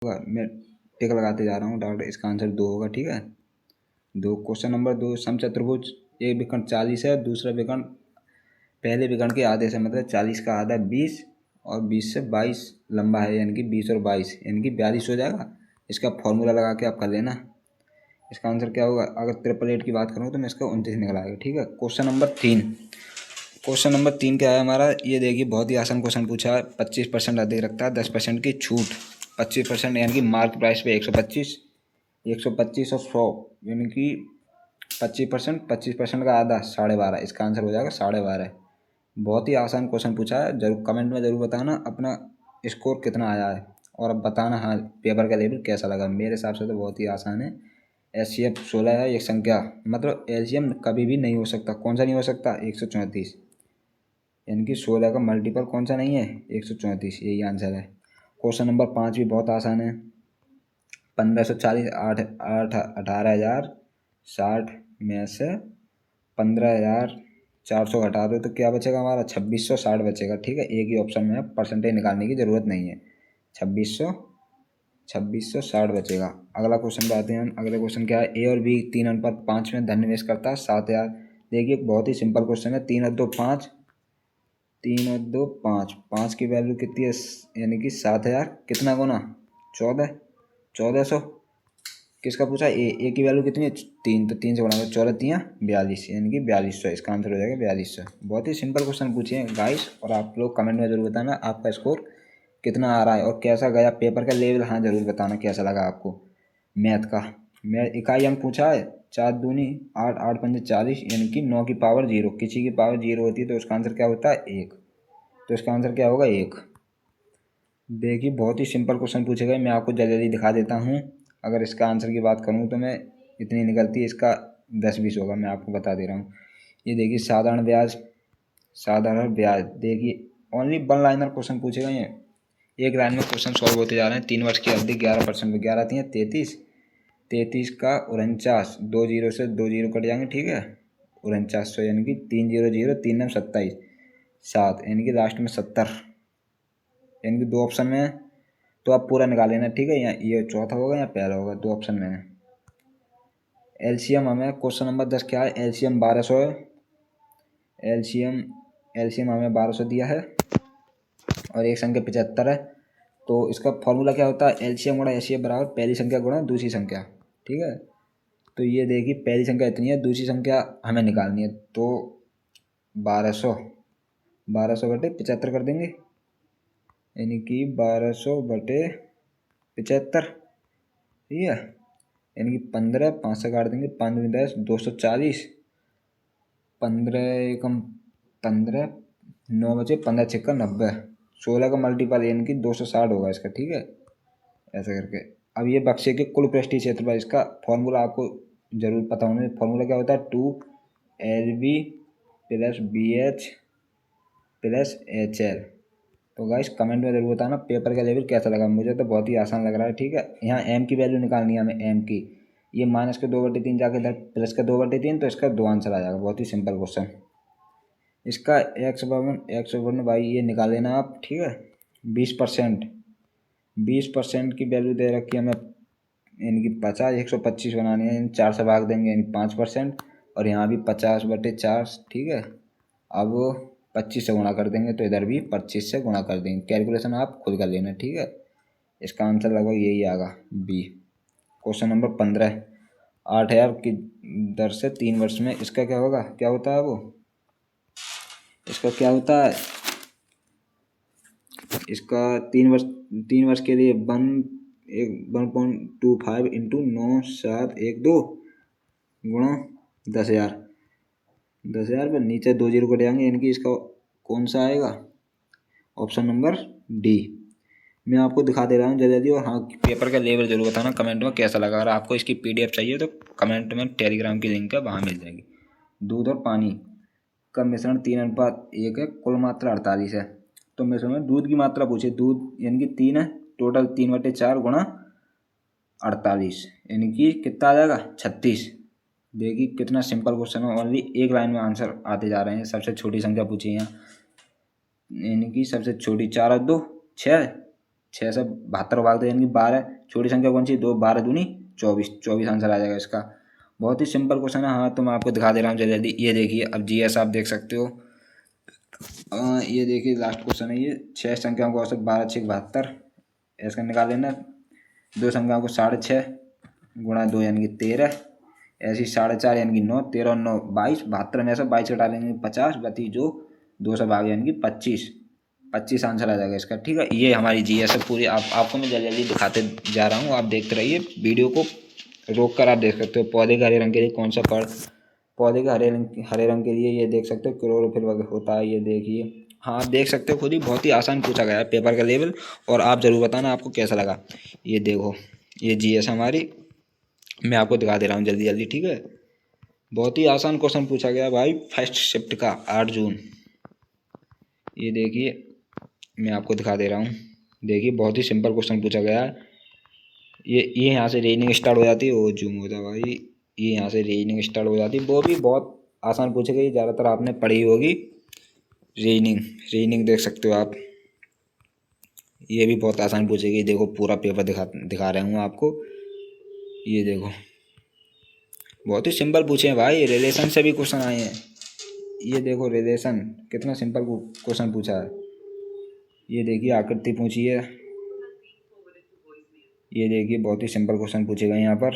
मैं टिक लगाते जा रहा हूँ डॉक्टर, इसका आंसर 2 होगा। ठीक है, 2। क्वेश्चन नंबर 2, समचतुर्भुज एक विकर्ण 40 है, दूसरा विकर्ण पहले विकर्ण के आधे से, मतलब 40 का आधा 20 और 20 से 22 लंबा है, यानी कि 20 और 22 यानी कि 42 हो जाएगा। इसका फॉर्मूला लगा के आप कर लेना। इसका आंसर क्या होगा? अगर 888 की बात करूँ तो मैं इसका 29 निकल आएगा। ठीक है, क्वेश्चन नंबर 3। क्वेश्चन नंबर 3 क्या है हमारा? ये देखिए, बहुत ही आसान क्वेश्चन पूछा है। 25% अधिक रखता है, 10% की छूट। 25% यानी कि मार्क प्राइस पे 125, 125 और 100 यानी कि 25%, 25% का आधा 12.5। इसका आंसर हो जाएगा 12.5। बहुत ही आसान क्वेश्चन पूछा है। जरूर कमेंट में जरूर बताना अपना स्कोर कितना आया है, और अब बताना हाँ पेपर का लेवल कैसा लगा। मेरे हिसाब से तो बहुत ही आसान है। एचसीएफ 16 है एक संख्या, मतलब एलसीएम कभी भी नहीं हो सकता। कौन सा नहीं हो सकता? 134, यानी कि 16 का मल्टीपल कौन सा नहीं है? 134, यही आंसर है। क्वेश्चन नंबर 5 भी बहुत आसान है। 1540 18,060 में से 15,400 घटा दो तो क्या बचेगा हमारा? 2660 बचेगा। ठीक है, एक ही ऑप्शन में है, परसेंटेज निकालने की ज़रूरत नहीं है। 2660 बचेगा। अगला क्वेश्चन पे आते हैं हम। अगला क्वेश्चन क्या है? ए और बी 3:5 में धन निवेश करता है 7,000। देखिए, बहुत ही सिंपल क्वेश्चन है। 3 और 2 5, 3 और 2 5, 5 की वैल्यू कितनी है? यानी कि 7,000 कितना गुना? 14, 1400। किसका पूछा? ए की वैल्यू कितनी है? 3, तो 3 से गुणा 14 3 42, यानी कि 4200। इसका आंसर हो जाएगा 4200। बहुत ही सिंपल क्वेश्चन पूछे हैं गाइस, और आप लोग कमेंट में जरूर बताना आपका स्कोर कितना आ रहा है और कैसा गया पेपर का लेवल। हाँ जरूर बताना कैसा लगा आपको। मैथ का इकाई अंक पूछा है। 4 दूनी 8, 8 पंजे 40, यानी कि 9 की पावर 0। किसी की पावर 0 होती है तो उसका आंसर क्या होता है? 1। तो इसका आंसर क्या होगा? 1। देखिए, बहुत ही सिंपल क्वेश्चन पूछे गए। मैं आपको जल्दी जल्दी दिखा देता हूँ। अगर इसका आंसर की बात करूँ तो मैं इतनी निकलती है, इसका 10-20 होगा। मैं आपको बता दे रहा हूँ। ये देखिए, साधारण ब्याज, साधारण ब्याज। देखिए, ओनली 1 लाइनर क्वेश्चन पूछे गए हैं। एक लाइन में क्वेश्चन सॉल्व होते जा रहे हैं। 3 वर्ष की अवधि 11% में 11 आती है 33, 33 का 49, 2 जीरो से 2 जीरो कट जाएंगे। ठीक है, 4900, यानी कि 3 0 0, 3 9 27, 7, यानी कि लास्ट में 70, यानी कि 2 ऑप्शन में है तो आप पूरा निकाल लेना। ठीक है, या ये चौथा होगा या पहला होगा, 2 ऑप्शन में है। एलसीएम हमें क्वेश्चन नंबर 10 क्या है? एलसीएम 1200 है। एलसीएम हमें 1200 दिया है और एक संख्या 75 है। तो इसका फॉर्मूला क्या होता है? एलसीएम गुणा एचसीएफ बराबर पहली संख्या गुणा दूसरी संख्या। ठीक है, तो ये देखिए, पहली संख्या इतनी है, दूसरी संख्या हमें निकालनी है। तो 1200 बटे 75 कर देंगे, यानी कि 1200 बटे 75। ठीक है, यानी कि 15, 5 से काट देंगे, 5 दूनी 10, 240, 15 एकम 15, 9 बचे, 15 छक्का 90, 16 का मल्टीपल यानी कि 260 होगा इसका। ठीक है, ऐसा करके। अब ये बक्से के कुल पृष्ठीय क्षेत्रफल, इसका फॉर्मूला आपको जरूर पता होना चाहिए। फॉर्मूला क्या होता है? 2LB plus BH plus HL। तो गाइस कमेंट में जरूर बताना पेपर का लेवल कैसा लगा। मुझे तो बहुत ही आसान लग रहा है। ठीक है, यहाँ m की वैल्यू निकालनी है हमें। m की, ये माइनस के 2/3 जाके इधर प्लस का 2/3, तो इसका 2 आंसर आ जाएगा। बहुत ही सिंपल क्वेश्चन। इसका x वर्ग y ये निकाल लेना आप। ठीक है, 20%, 20% की वैल्यू दे रखी है हमें, यानी कि 50, 125 बनानी है, 4 से भाग देंगे यानी 5%, और यहाँ भी 50/4। ठीक है, अब 25 से गुणा कर देंगे तो इधर भी 25 से गुणा कर देंगे। कैलकुलेशन आप खुद कर लेना। ठीक है, इसका आंसर लगभग यही आएगा, बी। क्वेश्चन नंबर 15, 8,000 की दर से 3 वर्ष में इसका क्या होगा? क्या होता है वो? इसका क्या होता है? इसका 3 वर्ष के लिए 1.25 इंटू 9712 गुणा 10,000। 10,000 पर नीचे 2 जीरो कट जाएंगे, यानी कि इसका कौन सा आएगा? Option number D. मैं आपको दिखा दे रहा हूँ जल्दी जल्दी। और हाँ, पेपर का लेवल जरूर बताना कमेंट में कैसा लगा। अगर आपको इसकी PDF चाहिए तो कमेंट में टेलीग्राम की लिंक है, वहाँ मिल जाएगी। दूध और पानी का मिश्रण 3:1 है, कुल मात्रा 48 है। तो मिश्रण में दूध की मात्रा पूछे। दूध यानी कि 3 है, टोटल 3/4 गुणा 48, यानी कि कितना आ जाएगा? 36। देखिए कितना सिंपल क्वेश्चन है। ओनली एक लाइन में आंसर आते जा रहे हैं। सबसे छोटी संख्या पूछी है यहाँ, यानी कि सबसे छोटी 4 और 2 6, 6 से 72 भाग दो यानी कि 12। छोटी संख्या कौन सी? 2, 12 दूनी 24, 24 आंसर आ जाएगा इसका। बहुत ही सिंपल क्वेश्चन है। हाँ तो मैं आपको दिखा दे रहा हूँ जल्दी जल्दी। ये देखिए अब जीएस आप देख सकते हो। ये देखिए लास्ट क्वेश्चन है ये। 6 संख्याओं का औसत 12 6 72, इसका निकाल लेना। 2 संख्याओं को 6.5 गुणा 2 यानी कि 13, ऐसी 4.5 यानी कि 9, 13 और 9 22, 72 में से 22 घटा लेंगे 50, बती जो 2 से भाग यानी कि 25, 25 आंसर आ जाएगा इसका। ठीक है, ये हमारी जीएस है पूरी। आपको मैं जल्दी जल्दी दिखाते जा रहा हूँ, आप देखते रहिए वीडियो को रोक कर। आप देख सकते हो पौधे के हरे रंग के लिए कौन सा पौधे के हरे रंग के लिए ये देख सकते हो क्लोरोफिल वगैरह होता है, ये देखिए। हाँ आप देख सकते हो खुद ही, बहुत ही आसान पूछा गया है पेपर का लेवल। और आप जरूर बताना आपको कैसा लगा। ये देखो ये जीएस हमारी, मैं आपको दिखा दे रहा हूँ जल्दी जल्दी। ठीक है, बहुत ही आसान क्वेश्चन पूछा गया भाई, फर्स्ट शिफ्ट का 8 जून। ये देखिए मैं आपको दिखा दे रहा हूँ, देखिए बहुत ही सिंपल क्वेश्चन पूछा गया है। ये यहाँ से रीजनिंग स्टार्ट हो जाती है, वो जूम होता है भाई। ये यहाँ से रीजनिंग स्टार्ट हो जाती है, वो भी बहुत आसान पूछी गई, ज़्यादातर आपने पढ़ी होगी रीजनिंग देख सकते हो आप। ये भी बहुत आसान पूछेगी, देखो पूरा पेपर दिखा रहे हूँ आपको। ये देखो बहुत ही सिंपल पूछे हैं भाई, रिलेशन से भी क्वेश्चन आए हैं। ये देखो रिलेशन कितना सिंपल क्वेश्चन पूछा है। ये देखिए आकृति पूछी है। ये देखिए बहुत ही सिंपल क्वेश्चन पूछे गए यहाँ पर।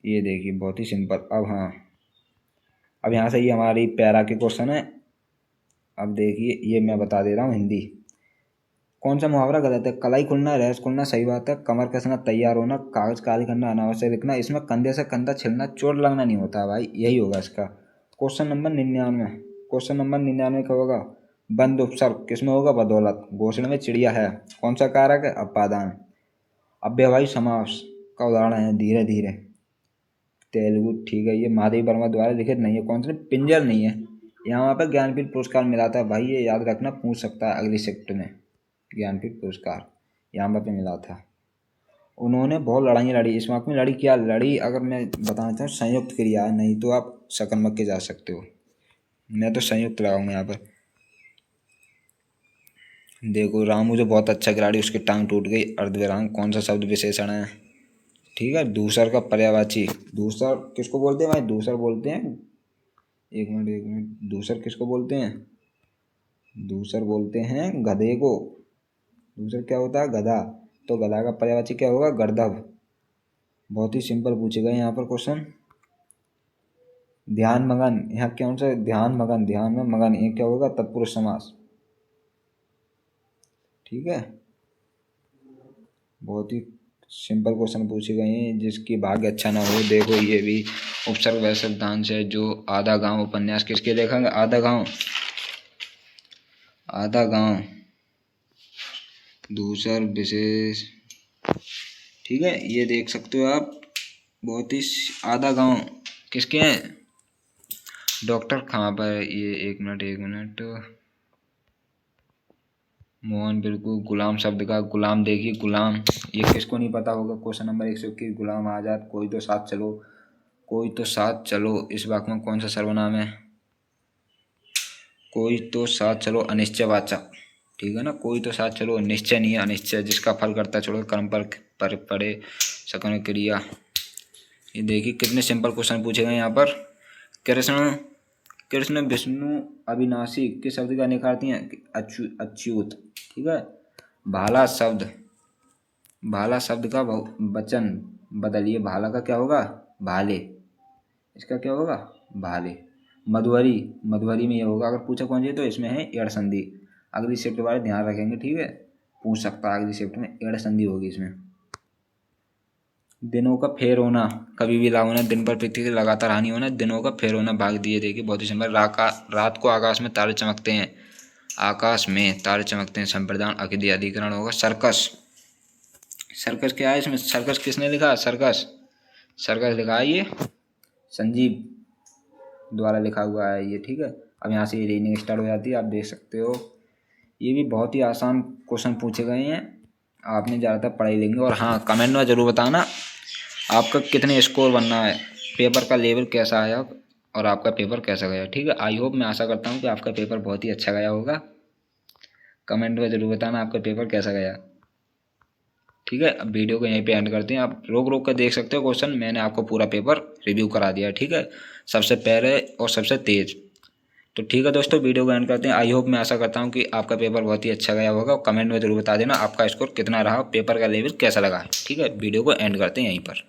ये देखिए बहुत ही सिंपल। अब हाँ, अब यहाँ से ये हमारी पैरा के क्वेश्चन है। अब देखिए ये मैं बता दे रहा हूँ हिंदी। कौन सा मुहावरा गलत है? कलाई खुलना, रैस खुलना सही बात है। कमर कसना, तैयार होना, कागज काली करना, अनावश्यक लिखना। इसमें कंधे से कंधा छिलना, चोट लगना नहीं होता भाई, यही होगा इसका। Question number 99। क्वेश्चन नंबर 99 का होगा बंद उपसर्ग किसमें होगा? बदौलत। घोषणा में चिड़िया है, कौन सा कारक है? अपादान। अव्ययभावी समास का उदाहरण है धीरे धीरे, तेलुगु। ठीक है, ये माधवी वर्मा द्वारा लिखित नहीं है, कौन सा? पिंजर नहीं है। यहाँ पर ज्ञानपीठ पुरस्कार मिला था भाई, ये याद रखना, पूछ सकता है अगली शिफ्ट में। ज्ञानपीठ पुरस्कार यहाँ पर मिला था। उन्होंने बहुत लड़ाइयाँ लड़ी, इस वाक़ में लड़ी क्या लड़ी अगर मैं बताना चाहूँ, संयुक्त क्रिया है, नहीं तो आप सकर्मक के जा सकते हो। मैं तो संयुक्त लगाऊंगा यहाँ पर। देखो रामू जो बहुत अच्छा खिलाड़ी, उसकी टांग टूट गई, अर्धविराम कौन सा शब्द विशेषण है? ठीक है, दूसर का पर्यायवाची। दूसर किसको बोलते हैं भाई? दूसर बोलते हैं, एक मिनट, दूसर किसको बोलते हैं? दूसर बोलते हैं गधे को। दूसर क्या होता है? गधा। तो गधा का पर्यायवाची क्या होगा? गर्दभ। बहुत ही सिंपल पूछे गए यहाँ पर क्वेश्चन। ध्यान मगन, यहाँ कौन सा? ध्यान मगन, ध्यान में मगन, ये क्या होगा? तत्पुरुष समास। ठीक है, बहुत ही सिंपल क्वेश्चन पूछे गए हैं, जिसकी भाग्य अच्छा ना हो। देखो ये भी उपसर्ग वह सिद्धांत है जो आधा गांव उपन्यास किसके देखेंगे? आधा गांव, आधा गांव दूसर विशेष। ठीक है, ये देख सकते हो आप, बहुत ही आधा गांव किसके हैं? डॉक्टर कहाँ पर? ये एक मिनट, मोहन बिल्कुल। गुलाम शब्द का गुलाम, देखिए गुलाम, ये किसको नहीं पता होगा? क्वेश्चन नंबर 121, गुलाम आज़ाद। कोई तो साथ चलो, कोई तो साथ चलो, इस वाक्य में कौन सा सर्वनाम है? कोई तो साथ चलो अनिश्चयवाचक। ठीक है ना, कोई तो साथ चलो, निश्चय नहीं है, अनिश्चय। जिसका फल करता चलो, कर्म पर पड़े सकन क्रिया। ये देखिए कितने सिंपल क्वेश्चन पूछे गए यहाँ पर। कृष्ण कृष्ण विष्णु अविनाशी किस शब्द का निखारती हैं? अच्युत। ठीक है, भाला शब्द, भाला शब्द का वचन बदलिए, भाला का क्या होगा? भाले। इसका क्या होगा? भाले। मधुवरी, मधुवरी में ये होगा, अगर पूछा कौन जी तो इसमें है एड़ संधि। अगली शिफ्ट के बारे में ध्यान रखेंगे। ठीक है, पूछ सकता है अगली शिफ्ट में, एड़ संधि होगी इसमें। दिनों का फेर होना, कभी भी लागू होना, दिन पर पृथ्वी की लगातार हानि होना, दिनों का फेर होना। भाग दिए देखिए बहुत ही सिंपल। रात को आकाश में तारे चमकते हैं, आकाश में तारे चमकते हैं। संप्रदान अकिदि अधिकरण होगा। सर्कस, सर्कस क्या है इसमें? सर्कस किसने लिखा? सर्कस लिखा है ये संजीव द्वारा लिखा हुआ है ये। ठीक है, अब यहाँ से ये रीडिंग स्टार्ट हो जाती है, आप देख सकते हो। ये भी बहुत ही आसान क्वेश्चन पूछे गए हैं, आपने ज़्यादातर पढ़ाई लेंगे। और हाँ, कमेंट में ज़रूर बताना आपका कितने स्कोर बनना है, पेपर का लेवल कैसा आया और आपका पेपर कैसा गया। ठीक है, आई होप, मैं आशा करता हूँ कि आपका पेपर बहुत ही अच्छा गया होगा। कमेंट में ज़रूर बताना आपका पेपर कैसा गया। ठीक है, अब वीडियो को यहीं पे एंड करते हैं। आप रोक रोक कर देख सकते हो क्वेश्चन, मैंने आपको पूरा पेपर रिव्यू करा दिया है। ठीक है, सबसे पहले और सबसे तेज। तो ठीक है दोस्तों, वीडियो को एंड करते हैं। आई होप, मैं आशा करता हूँ कि आपका पेपर बहुत ही अच्छा गया होगा। कमेंट में ज़रूर बता देना आपका स्कोर कितना रहा, पेपर का लेवल कैसा लगा। ठीक है, वीडियो को एंड करते हैं यहीं पर।